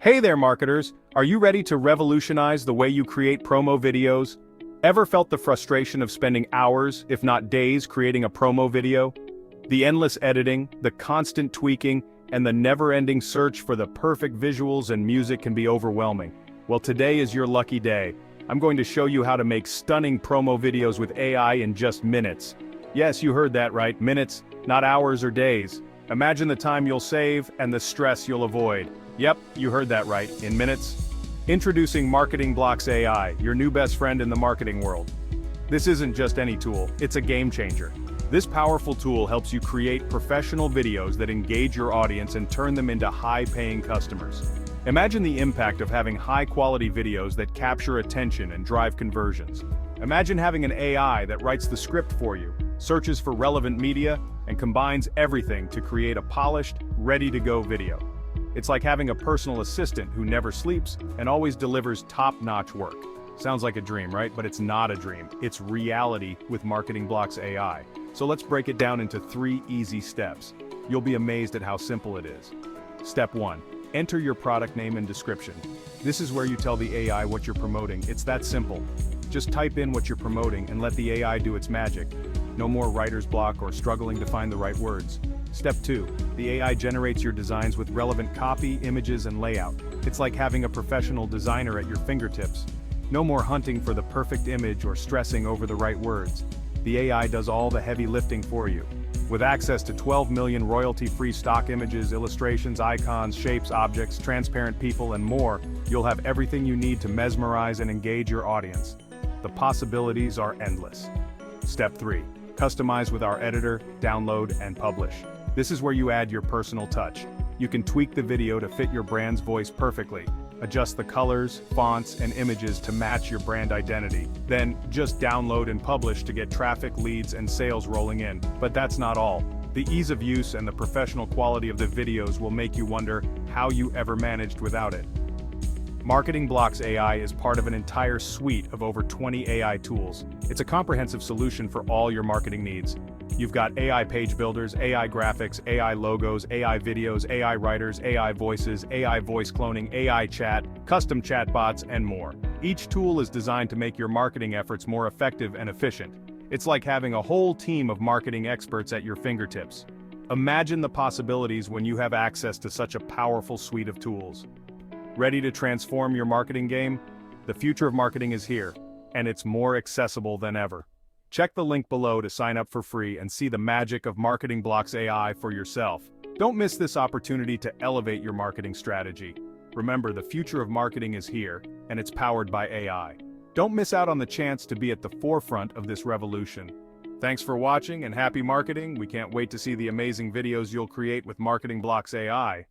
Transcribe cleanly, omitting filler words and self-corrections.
Hey there, marketers! Are you ready to revolutionize the way you create promo videos? Ever felt the frustration of spending hours, if not days, creating a promo video? The endless editing, the constant tweaking, and the never-ending search for the perfect visuals and music can be overwhelming. Well, today is your lucky day. I'm going to show you how to make stunning promo videos with AI in just minutes. Yes, you heard that right, minutes, not hours or days. Imagine the time you'll save and the stress you'll avoid. Yep, you heard that right, in minutes. Introducing MarketingBlocks AI, your new best friend in the marketing world. This isn't just any tool, it's a game changer. This powerful tool helps you create professional videos that engage your audience and turn them into high-paying customers. Imagine the impact of having high-quality videos that capture attention and drive conversions. Imagine having an AI that writes the script for you, searches for relevant media, and combines everything to create a polished, ready-to-go video. It's like having a personal assistant who never sleeps and always delivers top-notch work. Sounds like a dream, right? But it's not a dream. It's reality with MarketingBlocks AI. So let's break it down into 3 easy steps. You'll be amazed at how simple it is. Step 1. Enter your product name and description. This is where you tell the AI what you're promoting. It's that simple. Just type in what you're promoting and let the AI do its magic. No more writer's block or struggling to find the right words. Step 2. The AI generates your designs with relevant copy, images, and layout. It's like having a professional designer at your fingertips. No more hunting for the perfect image or stressing over the right words. The AI does all the heavy lifting for you. With access to 12 million royalty-free stock images, illustrations, icons, shapes, objects, transparent people, and more, you'll have everything you need to mesmerize and engage your audience. The possibilities are endless. Step 3. Customize with our editor, download, and publish. This is where you add your personal touch. You can tweak the video to fit your brand's voice perfectly. Adjust the colors, fonts, and images to match your brand identity. Then, just download and publish to get traffic, leads, and sales rolling in. But that's not all. The ease of use and the professional quality of the videos will make you wonder how you ever managed without it. MarketingBlocks AI is part of an entire suite of over 20 AI tools. It's a comprehensive solution for all your marketing needs. You've got AI page builders, AI graphics, AI logos, AI videos, AI writers, AI voices, AI voice cloning, AI chat, custom chatbots, and more. Each tool is designed to make your marketing efforts more effective and efficient. It's like having a whole team of marketing experts at your fingertips. Imagine the possibilities when you have access to such a powerful suite of tools. Ready to transform your marketing game? The future of marketing is here, and it's more accessible than ever. Check the link below to sign up for free and see the magic of MarketingBlocks AI for yourself. Don't miss this opportunity to elevate your marketing strategy. Remember, the future of marketing is here, and it's powered by AI. Don't miss out on the chance to be at the forefront of this revolution. Thanks for watching and happy marketing. We can't wait to see the amazing videos you'll create with MarketingBlocks AI.